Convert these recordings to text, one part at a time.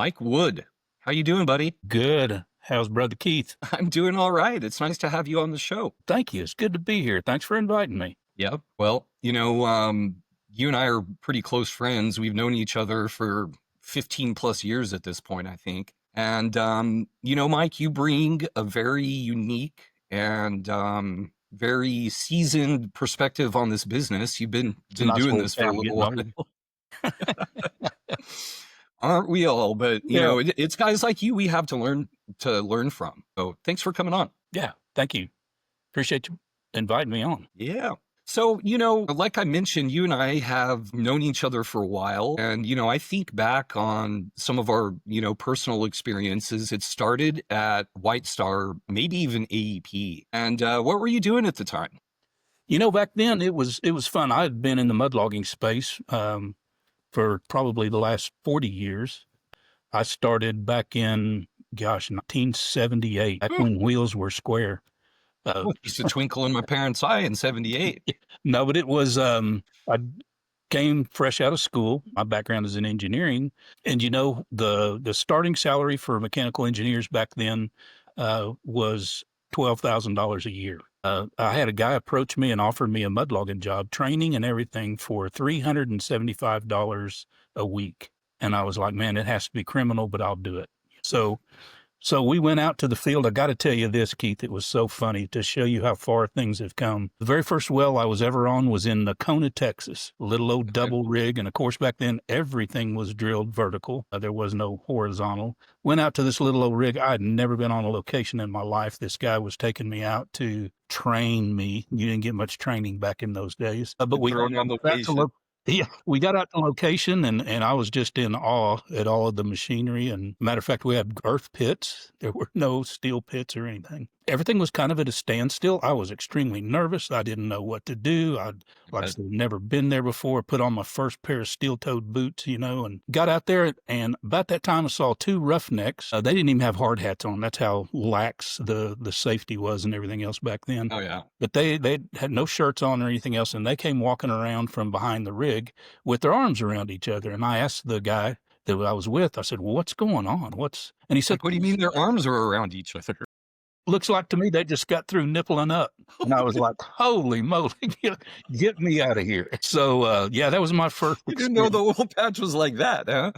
Mike Wood. How you doing, buddy? Good. How's Brother Keith? I'm doing all right. It's nice to have you on the show. Thank you. It's good to be here. Thanks for inviting me. Yeah. Well, you and I are pretty close friends. We've known each other for 15 plus years at this point, I think. And, Mike, you bring a very unique and very seasoned perspective on this business. You've been doing this for a little while. Aren't we all? But it's guys like you we have to learn from. So thanks for coming on. Yeah, thank you. Appreciate you inviting me on. Yeah. So, like I mentioned, you and I have known each other for a while. And, I think back on some of our, personal experiences. It started at White Star, maybe even AEP. And what were you doing at the time? Back then it was fun. I had been in the mudlogging space for probably the last 40 years. I started back in, 1978, back when wheels were square. Just a twinkle in my parents' eye in 78. No, but it was, I came fresh out of school. My background is in engineering. And, the starting salary for mechanical engineers back then was $12,000 a year. I had a guy approach me and offer me a mudlogging job, training and everything for $375 a week. And I was like, man, it has to be criminal, but I'll do it. So we went out to the field. I got to tell you this, Keith, it was so funny to show you how far things have come. The very first well I was ever on was in Nacona, Texas, a little old double rig. And of course, back then, everything was drilled vertical. There was no horizontal. Went out to this little old rig. I had never been on a location in my life. This guy was taking me out to train me. You didn't get much training back in those days. But we we got out to location and I was just in awe at all of the machinery. And matter of fact, we had earth pits. There were no steel pits or anything. Everything was kind of at a standstill. I was extremely nervous. I didn't know what to do. I'd never been there before, put on my first pair of steel-toed boots, and got out there. And about that time, I saw two roughnecks. They didn't even have hard hats on. That's how lax the safety was and everything else back then. Oh, yeah. But they had no shirts on or anything else. And they came walking around from behind the rig with their arms around each other. And I asked the guy that I was with, I said, well, what's going on? And he said, what do you mean their arms are around each other? Looks like to me they just got through nippling up. And I was like, holy moly, get me out of here. So, that was my first You didn't know the oil patch was like that, huh?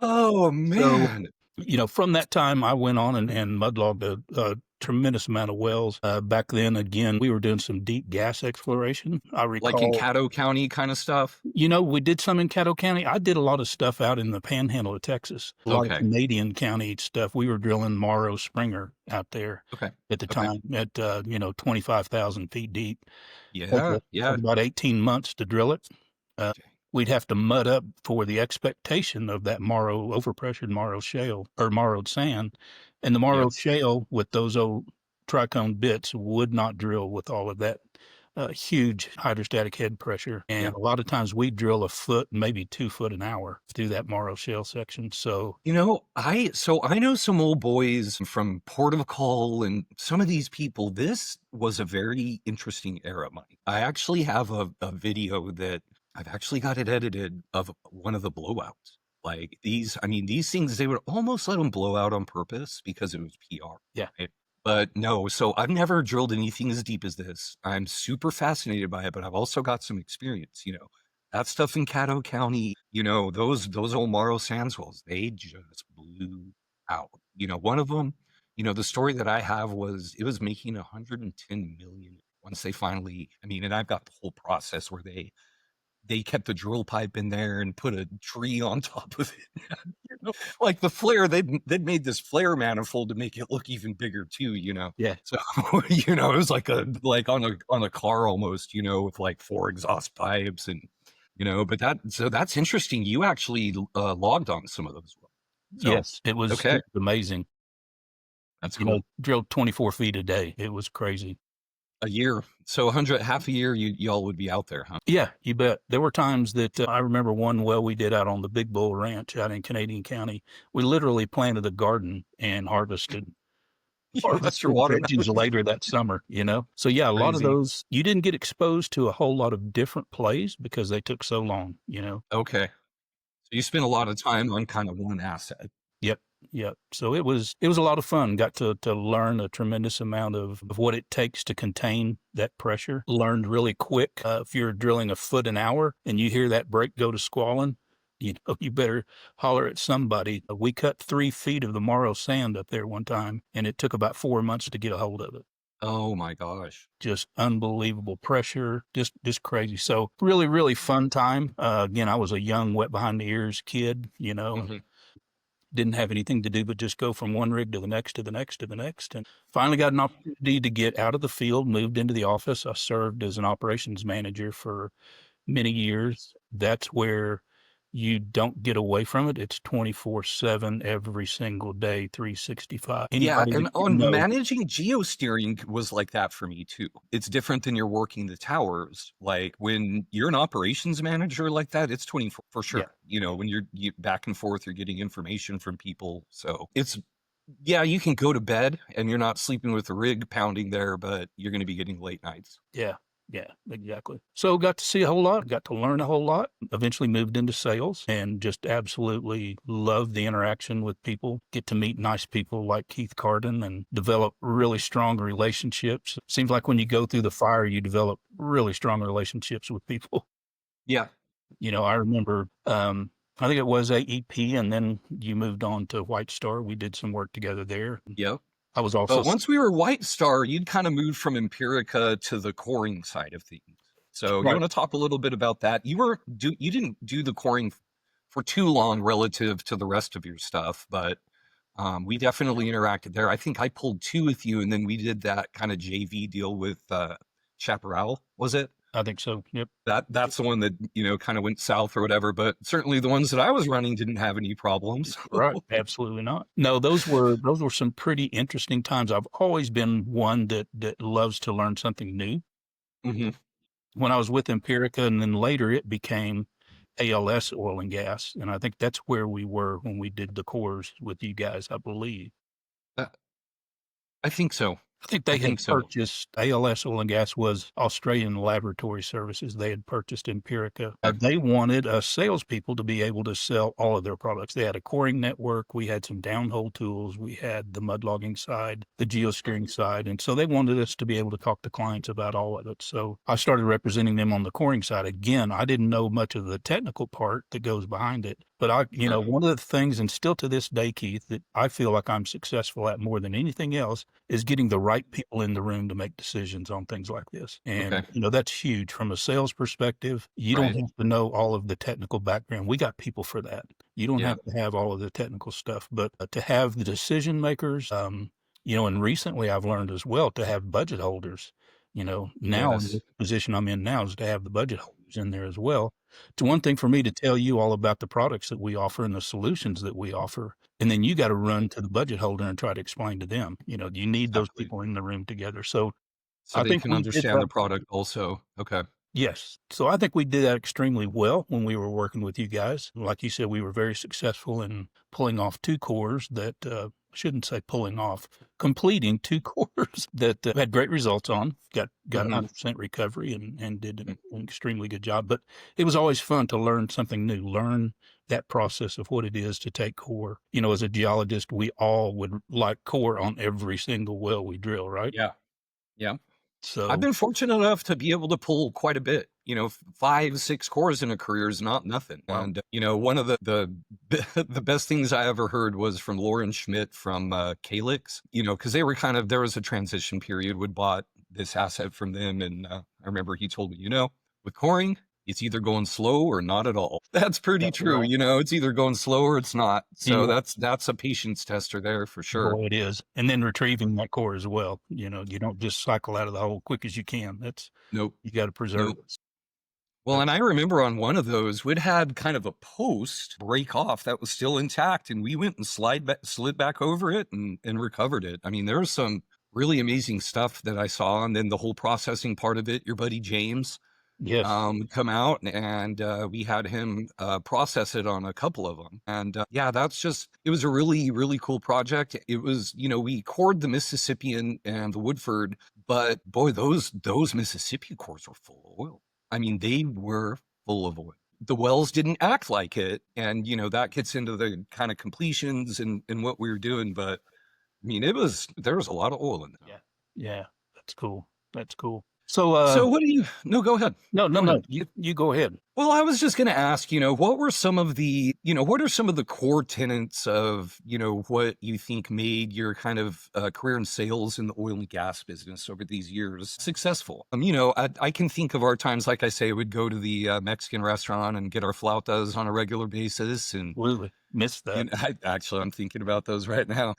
Oh, man. So, from that time, I went on and mudlogged a tremendous amount of wells. Back then, again, we were doing some deep gas exploration. I recall, like in Caddo County kind of stuff? We did some in Caddo County. I did a lot of stuff out in the panhandle of Texas. A lot of Canadian County stuff. We were drilling Morrow Springer out there at the time at, 25,000 feet deep. Yeah, Took about 18 months to drill it. We'd have to mud up for the expectation of that overpressured Morrow shale or Morrowed sand. And the Morrow shale with those old tricone bits would not drill with all of that huge hydrostatic head pressure. And a lot of times we drill a foot, maybe 2 foot an hour through that Morrow shale section. So, I know some old boys from Port of Call and some of these people. This was a very interesting era, Mike. I actually have a video that I've actually got it edited of one of the blowouts. Like these things, they would almost let them blow out on purpose because it was PR. Yeah. Right? But no, so I've never drilled anything as deep as this. I'm super fascinated by it, but I've also got some experience, that stuff in Caddo County, those old Morrow sands wells, they just blew out. One of them, the story that I have was it was making 110 million once they finally, and I've got the whole process where they kept the drill pipe in there and put a tree on top of it. Like the flare, they'd made this flare manifold to make it look even bigger too, Yeah. So, it was like on a car almost, with like 4 exhaust pipes and, but that's interesting. You actually logged on some of those. So, yes, it was amazing. That's cool. Drilled 24 feet a day. It was crazy. A year. So half a year, y'all would be out there, huh? Yeah, you bet. There were times that I remember one well we did out on the Big Bull Ranch out in Canadian County. We literally planted a garden and harvested your water later that summer, So a lot of those, you didn't get exposed to a whole lot of different plays because they took so long, Okay. So you spent a lot of time on kind of one asset. Yep. Yep. So it was a lot of fun. Got to learn a tremendous amount of what it takes to contain that pressure. Learned really quick. If you're drilling a foot an hour and you hear that brake go to squalling, you better holler at somebody. We cut 3 feet of the Morrow sand up there one time, and it took about 4 months to get a hold of it. Oh my gosh. Just unbelievable pressure, just crazy. So really, really fun time. Again, I was a young, wet behind the ears kid, Hmm. didn't have anything to do but just go from one rig to the next, to the next, to the next. And finally got an opportunity to get out of the field, moved into the office. I served as an operations manager for many years. That's where you don't get away from it. It's 24/7 every single day, 365. Yeah, Anybody that and you on know, managing geosteering was like that for me too. It's different than you're working the towers. Like when you're an operations manager like that, it's 24 for yeah, sure. When you back and forth, you're getting information from people. So it's yeah, you can go to bed and you're not sleeping with the rig pounding there, but you're going to be getting late nights. yeah, yeah, exactly. So got to see a whole lot, got to learn a whole lot, eventually moved into sales and just absolutely loved the interaction with people, get to meet nice people like Keith Carden and develop really strong relationships. Seems like when you go through the fire, you develop really strong relationships with people. Yeah. I remember, I think it was AEP, and then you moved on to White Star. We did some work together there. Yep. I was also, But once we were White Star, you'd kind of moved from Empirica to the coring side of things. So you right. want to talk a little bit about that? You didn't do the coring for too long relative to the rest of your stuff, but we definitely interacted there. I think I pulled two with you, and then we did that kind of JV deal with Chaparral, was it? I think so. Yep. That's the one that kind of went south or whatever. But certainly the ones that I was running didn't have any problems. Right. Absolutely not. No, those were some pretty interesting times. I've always been one that loves to learn something new. Hmm. When I was with Empirica, and then later it became ALS Oil and Gas, and I think that's where we were when we did the cores with you guys, I believe. Uh, I think so. I think I they think had so. purchased ALS Oil and Gas was Australian Laboratory Services. They had purchased Empirica. Okay. They wanted us salespeople to be able to sell all of their products. They had a coring network. We had some downhole tools. We had the mudlogging side, the geosteering side. And so they wanted us to be able to talk to clients about all of it. So I started representing them on the coring side. Again, I didn't know much of the technical part that goes behind it. But one of the things, and still to this day, Keith, that I feel like I'm successful at more than anything else is getting the right people in the room to make decisions on things like this. Okay. And, that's huge from a sales perspective. You don't Right. have to know all of the technical background. We got people for that. You don't Yeah. have to have all of the technical stuff, but to have the decision makers, and recently I've learned as well to have budget holders. Now in Yes. the position I'm in now is to have the budget holders in there as well. It's one thing for me to tell you all about the products that we offer and the solutions that we offer. And then you got to run to the budget holder and try to explain to them, you need those Exactly. people in the room together. So So I they think can we did understand that. the product also. Okay. Yes. So I think we did that extremely well when we were working with you guys. Like you said, we were very successful in pulling off 2 cores that, I shouldn't say pulling off, completing 2 cores that had great results on, got Hmm. 100% recovery and did an extremely good job. But it was always fun to learn something new, learn that process of what it is to take core. As a geologist, we all would like core on every single well we drill, right? Yeah. Yeah. I've So been fortunate enough to be able to pull quite a bit. 5, 6 cores in a career is not nothing. wow. And one of the the best things I ever heard was from Lauren Schmidt from Calix. Because they were there was a transition period. Would bought this asset from them, and I remember he told me, with coring, it's either going slow or not at all. That's pretty That's true. right. It's either going slow or it's not. So Yeah. that's a patience tester there for sure. Boy, it is. And then retrieving that core as well. You don't just cycle out of the hole quick as you can. Nope. You got to preserve Nope. it. Well, and I remember on one of those, we'd had kind of a post break off that was still intact, and we went and slid back over it and recovered it. I mean, there was some really amazing stuff that I saw, and then the whole processing part of it. Your buddy James Yes. come out, and we had him process it on a couple of them. And yeah, it was a really, really cool project. It was, we cored the Mississippian and the Woodford, but boy, those Mississippi cores were full of oil. I mean, they were full of oil. the wells didn't act like it. And, that gets into the kind of completions and what we were doing. But I mean, there was a lot of oil in there. Yeah. Yeah. That's cool. That's cool. So, So no, go ahead. no, Go ahead. you go ahead. Well, I was just going to ask, what were some of what are some of the core tenets of, what you think made your kind of career in sales in the oil and gas business over these years successful? I can think of our times, like I say, we'd go to the Mexican restaurant and get our flautas on a regular basis. And Absolutely. Missed that. I'm thinking about those right now.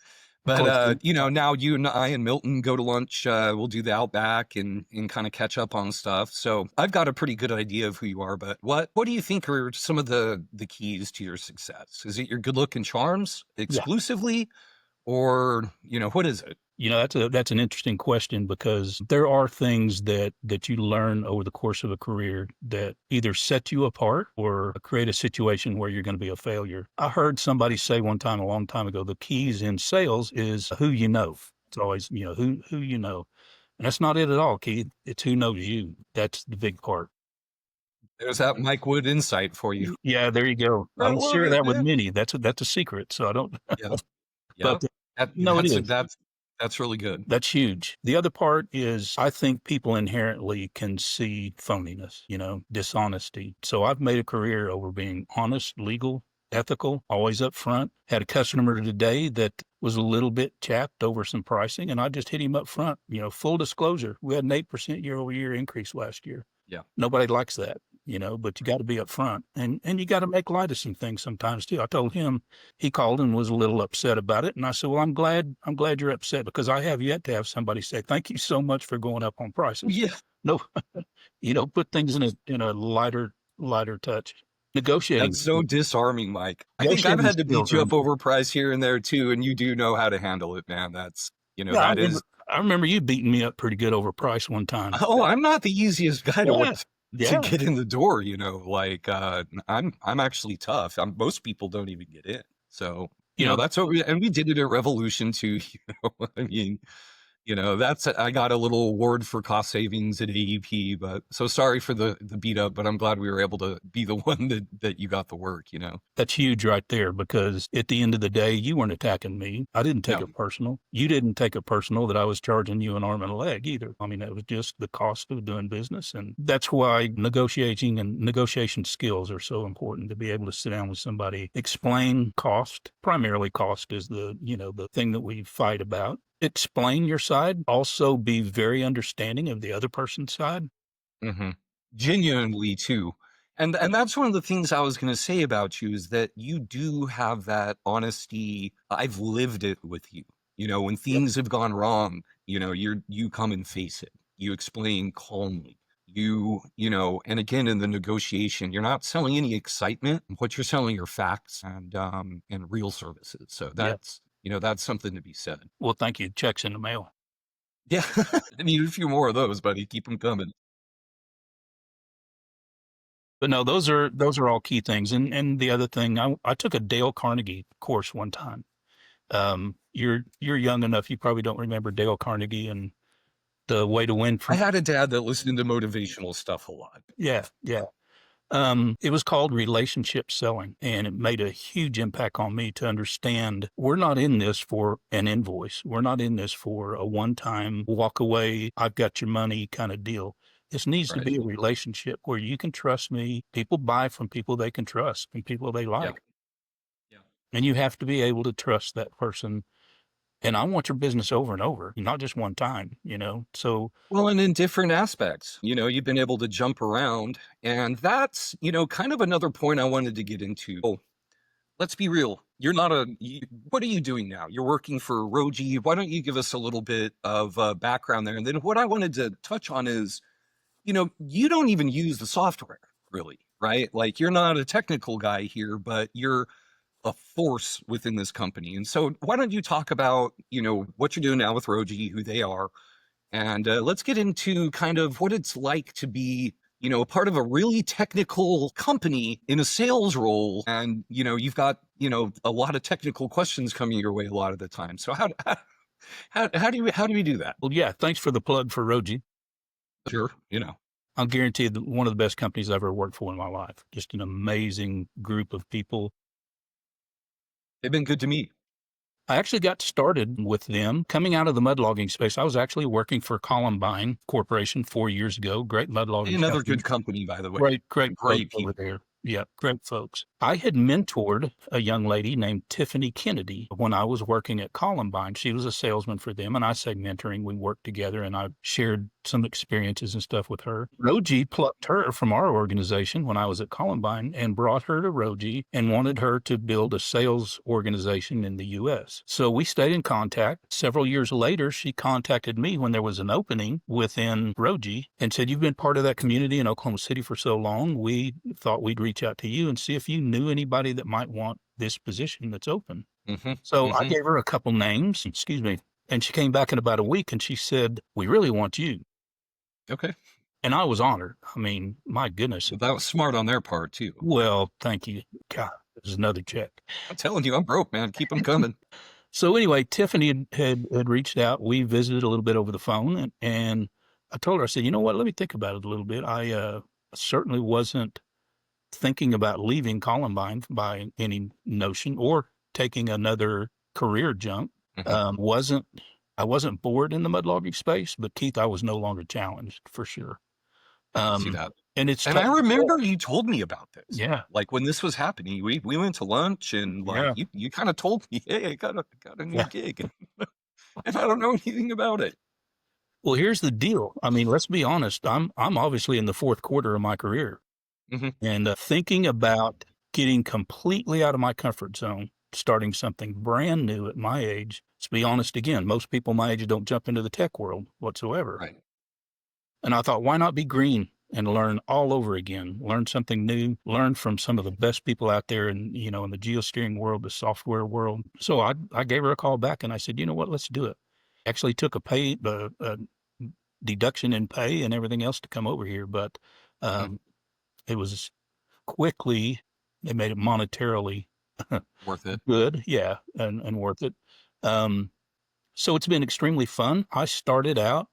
Of course, But, now you and I and Milton go to lunch. We'll do the Outback and kind of catch up on stuff. So I've got a pretty good idea of who you are. But what do you think are some of the keys to your success? Is it your good look and charms exclusively? Or, what is it? That's an interesting question, because there are things that you learn over the course of a career that either set you apart or create a situation where you're going to be a failure. I heard somebody say one time, a long time ago, the keys in sales is who you know. It's always, who you know. And that's not it at all, Keith. It's who knows you. That's the big part. There's that Mike Wood insight for you. Yeah, there you go. I don't share that with many. That's a secret. So I don't. Yeah. But no, it is. That's really good. That's huge. The other part is I think people inherently can see phoniness, dishonesty. So I've made a career over being honest, legal, ethical, always up front. Had a customer today that was a little bit chapped over some pricing, and I just hit him up front. Full disclosure, we had an 8% year-over-year increase last year. Yeah. Nobody likes that, but you got to be up front, and you got to make light of some things sometimes too. I told him, he called and was a little upset about it. And I said, well, I'm glad you're upset, because I have yet to have somebody say, thank you so much for going up on prices. Yeah. No, put things in a lighter touch. Negotiating. That's so disarming, Mike. I think I've had to beat you up over price here and there too. And you do know how to handle it, man. That's, I remember you beating me up pretty good over price one time. Oh, I'm not the easiest guy to get in the door, I'm actually tough. Most people don't even get in. So, that's what and we did it at Revolution too. I mean, I got a little award for cost savings at AEP, but so sorry for the beat up, but I'm glad we were able to be the one that you got the work, That's huge right there, because at the end of the day, you weren't attacking me. I didn't take it personal. You didn't take it personal that I was charging you an arm and a leg either. I mean, that was just the cost of doing business. And that's why negotiating and negotiation skills are so important, to be able to sit down with somebody, explain cost. Primarily cost is the thing that we fight about. Explain your side, also be very understanding of the other person's side. Mm-hmm. Genuinely too. And that's one of the things I was going to say about you, is that you do have that honesty. I've lived it with you. When things have gone wrong, you come and face it. You explain calmly. And again, in the negotiation, you're not selling any excitement. What you're selling are facts and real services. So that's, that's something to be said. Well, thank you. Checks in the mail. Yeah. I need a few more of those, buddy. Keep them coming. But no, those are all key things. And the other thing, I took a Dale Carnegie course one time. You're young enough, you probably don't remember Dale Carnegie and the way to win. I had a dad that listened to motivational stuff a lot. Yeah. It was called relationship selling, and it made a huge impact on me to understand we're not in this for an invoice. We're not in this for a one-time walk away, I've got your money kind of deal. This needs to be a relationship where you can trust me. People buy from people they can trust and people they like. Yeah. And you have to be able to trust that person. And I want your business over and over, not just one time, so. Well, and in different aspects, you've been able to jump around, and that's, kind of another point I wanted to get into. Oh, let's be real. You're not what are you doing now? You're working for ROGII. Why don't you give us a little bit of background there? And then what I wanted to touch on is, you don't even use the software really, right? Like, you're not a technical guy here, but you're a force within this company. And so why don't you talk about, what you're doing now with ROGII, who they are, and let's get into kind of what it's like to be, a part of a really technical company in a sales role. And, you've got, a lot of technical questions coming your way a lot of the time. So how do we do that? Well, yeah, thanks for the plug for ROGII. Sure. I'm guaranteed that one of the best companies I've ever worked for in my life. Just an amazing group of people. They've been good to me. I actually got started with them coming out of the mudlogging space. I was actually working for Columbine Corporation 4 years ago. Great mudlogging Another company. good company, by the way. Great folks Great over people. there. Yeah, great folks. I had mentored a young lady named Tiffany Kennedy when I was working at Columbine. She was a salesman for them, and I say mentoring. We worked together, and I shared some experiences and stuff with her. ROGII plucked her from our organization when I was at Columbine and brought her to ROGII and wanted her to build a sales organization in the U.S. So we stayed in contact. Several years later, she contacted me when there was an opening within ROGII and said, "You've been part of that community in Oklahoma City for so long. We thought we'd reach out to you and see if you knew anybody that might want this position that's open." So I gave her a couple names, excuse me, and she came back in about a week and she said, "We really want you." Okay. And I was honored. I mean, my goodness. So that was smart on their part, too. Well, thank you. God, there's another check. I'm telling you, I'm broke, man. Keep them coming. So anyway, Tiffany had reached out. We visited a little bit over the phone, and I told her, I said, "You know what? Let me think about it a little bit. I certainly wasn't thinking about leaving Columbine by any notion or taking another career jump. Wasn't I wasn't bored in the mudlogging space, but Keith, I was no longer challenged for sure. I can see that. And it's And I remember you told me about this. Yeah. Like when this was happening, we went to lunch and like you kind of told me, "Hey, I got a new gig." And I don't know anything about it. Well, here's the deal. I mean, let's be honest. I'm obviously in the fourth quarter of my career. And thinking about getting completely out of my comfort zone, starting something brand new at my age. Let's be honest again, most people my age don't jump into the tech world whatsoever. Right. And I thought, why not be green and learn all over again, learn something new, learn from some of the best people out there in the geosteering world, the software world. So I gave her a call back and I said, "You know what, let's do it." Actually took a deduction in pay and everything else to come over here, but it was quickly, they made it monetarily worth it. Good. Yeah. And worth it. So it's been extremely fun. I started out,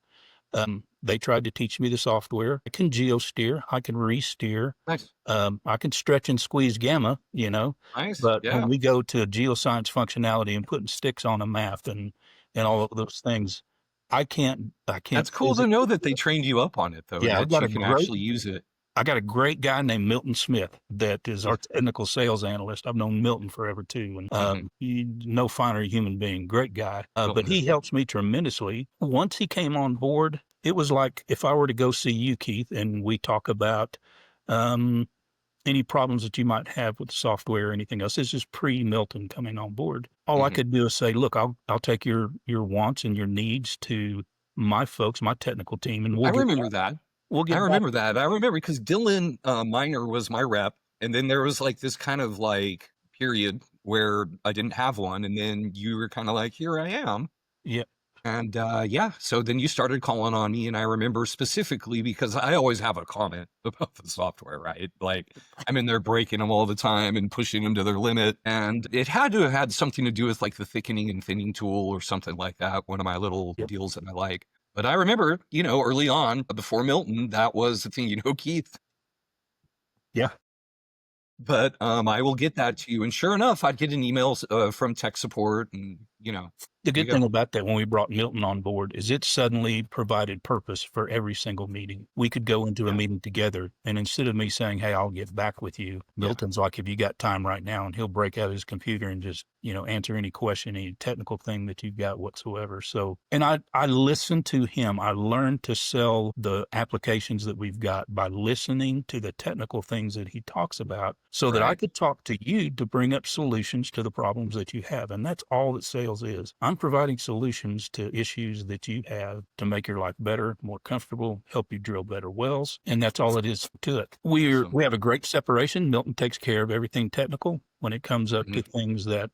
they tried to teach me the software. I can geosteer. I can re-steer. Nice. I can stretch and squeeze gamma, Nice. but Yeah. when we go to geoscience functionality and putting sticks on a map and all of those things, I can't. That's cool to know that they trained you up on it, though. Yeah, that you can actually use it. I got a great guy named Milton Smith that is our technical sales analyst. I've known Milton forever too, and he's no finer human being, great guy. But he helps me tremendously. Once he came on board, it was like if I were to go see you, Keith, and we talk about any problems that you might have with the software or anything else. This is pre-Milton coming on board. All I could do is say, "Look, I'll take your wants and your needs to my folks, my technical team, and I remember that. I remember because Dylan Miner was my rep. And then there was like this kind of like period where I didn't have one. And then you were kind of like, "Here I am." Yeah. And so then you started calling on me. And I remember specifically because I always have a comment about the software, right? Like I'm in there breaking them all the time and pushing them to their limit. And it had to have had something to do with like the thickening and thinning tool or something like that. One of my little deals that I like. But I remember, early on, before Milton, that was the thing, Keith. Yeah. But I will get that to you. And sure enough, I'd get an email from tech support and, The good thing about that when we brought Milton on board is it suddenly provided purpose for every single meeting. We could go into a meeting together, and instead of me saying, "Hey, I'll get back with you," Milton's like, "If you got time right now," and he'll break out his computer and just, answer any question, any technical thing that you've got whatsoever. So, and I listened to him. I learned to sell the applications that we've got by listening to the technical things that he talks about so that I could talk to you to bring up solutions to the problems that you have. And that's all that sales is. I'm providing solutions to issues that you have to make your life better, more comfortable, help you drill better wells. And that's all it is to it. We have a great separation. Milton takes care of everything technical. When it comes up to things that,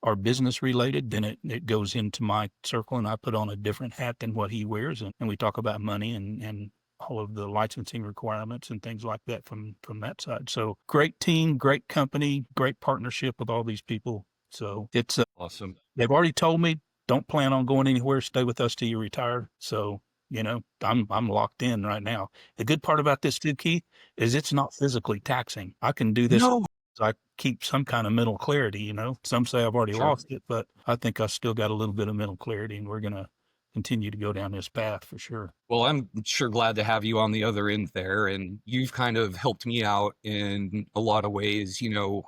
are business related, then it goes into my circle and I put on a different hat than what he wears. And we talk about money and all of the licensing requirements and things like that from that side. So great team, great company, great partnership with all these people. So it's awesome. They've already told me, don't plan on going anywhere. Stay with us till you retire. So I'm locked in right now. The good part about this too, Keith, is it's not physically taxing. I can do this. No, I keep some kind of mental clarity. Some say I've already sure. lost it, but I think I still got a little bit of mental clarity, and we're going to continue to go down this path for sure. Well, I'm sure glad to have you on the other end there, and you've kind of helped me out in a lot of ways. You've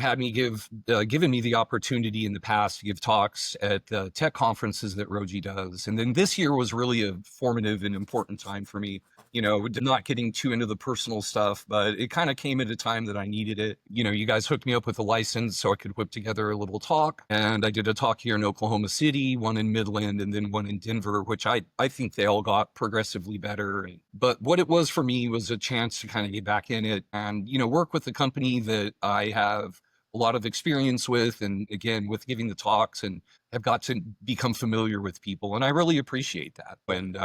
had me given me the opportunity in the past to give talks at the tech conferences that ROGII does. And then this year was really a formative and important time for me, not getting too into the personal stuff, but it kind of came at a time that I needed it. You guys hooked me up with a license so I could whip together a little talk. And I did a talk here in Oklahoma City, one in Midland, and then one in Denver, which I think they all got progressively better. But what it was for me was a chance to kind of get back in it and, work with a company that I have a lot of experience with, and again, with giving the talks, and have got to become familiar with people. And I really appreciate that. And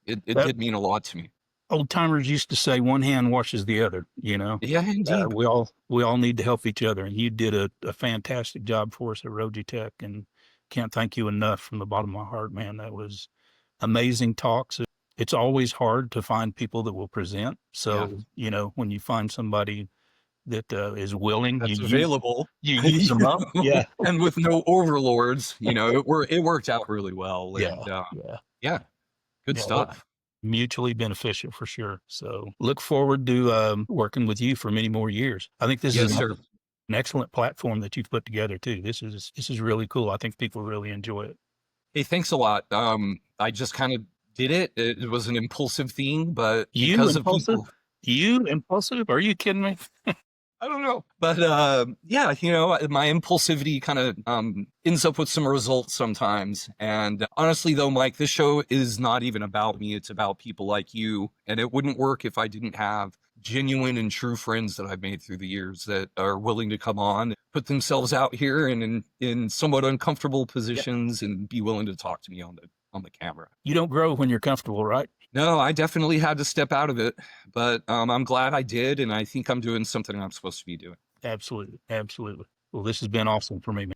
it did mean a lot to me. Old timers used to say one hand washes the other, Yeah, indeed. we all need to help each other. And you did a fantastic job for us at ROGII Tech, and can't thank you enough from the bottom of my heart, man. That was amazing talks. It's always hard to find people that will present. So, when you find somebody that is willing, that's available, you use them up. Yeah. And with no overlords, it worked out really well. Yeah. Good stuff. Mutually beneficial for sure. So look forward to working with you for many more years. I think this is an excellent platform that you've put together too. This is really cool. I think people really enjoy it. Hey, thanks a lot. I just kind of did it. It was an impulsive thing, but You impulsive? Are you kidding me? I don't know. But my impulsivity kind of ends up with some results sometimes. And honestly, though, Mike, this show is not even about me. It's about people like you. And it wouldn't work if I didn't have genuine and true friends that I've made through the years that are willing to come on, put themselves out here and in somewhat uncomfortable positions and be willing to talk to me on the camera. You don't grow when you're comfortable, right? No, I definitely had to step out of it, but I'm glad I did, and I think I'm doing something I'm supposed to be doing. Absolutely. Well, this has been awesome for me, man.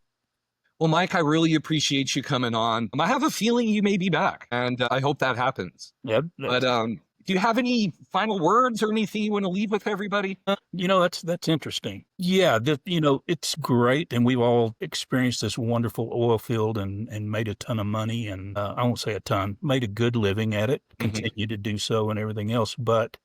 Well, Mike, I really appreciate you coming on. I have a feeling you may be back, and I hope that happens. Yeah. But do you have any final words or anything you want to leave with everybody? That's interesting. Yeah, it's great. And we've all experienced this wonderful oil field and made a ton of money. And I won't say a ton, made a good living at it, continue to do so and everything else. But,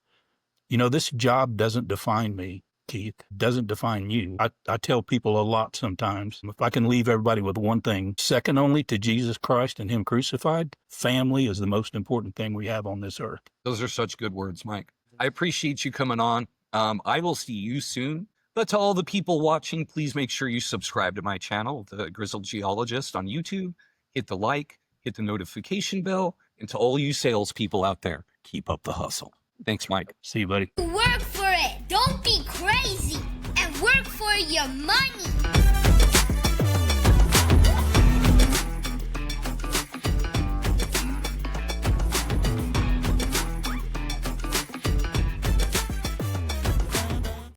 this job doesn't define me, Keith. It doesn't define you. I tell people a lot sometimes, if I can leave everybody with one thing, second only to Jesus Christ and him crucified, family is the most important thing we have on this earth. Those are such good words, Mike. I appreciate you coming on. I will see you soon. But to all the people watching, please make sure you subscribe to my channel, The Grizzled Geologist on YouTube. Hit the like, hit the notification bell. And to all you salespeople out there, keep up the hustle. Thanks, Mike. See you, buddy. Work for it. Don't be crazy. And work for your money.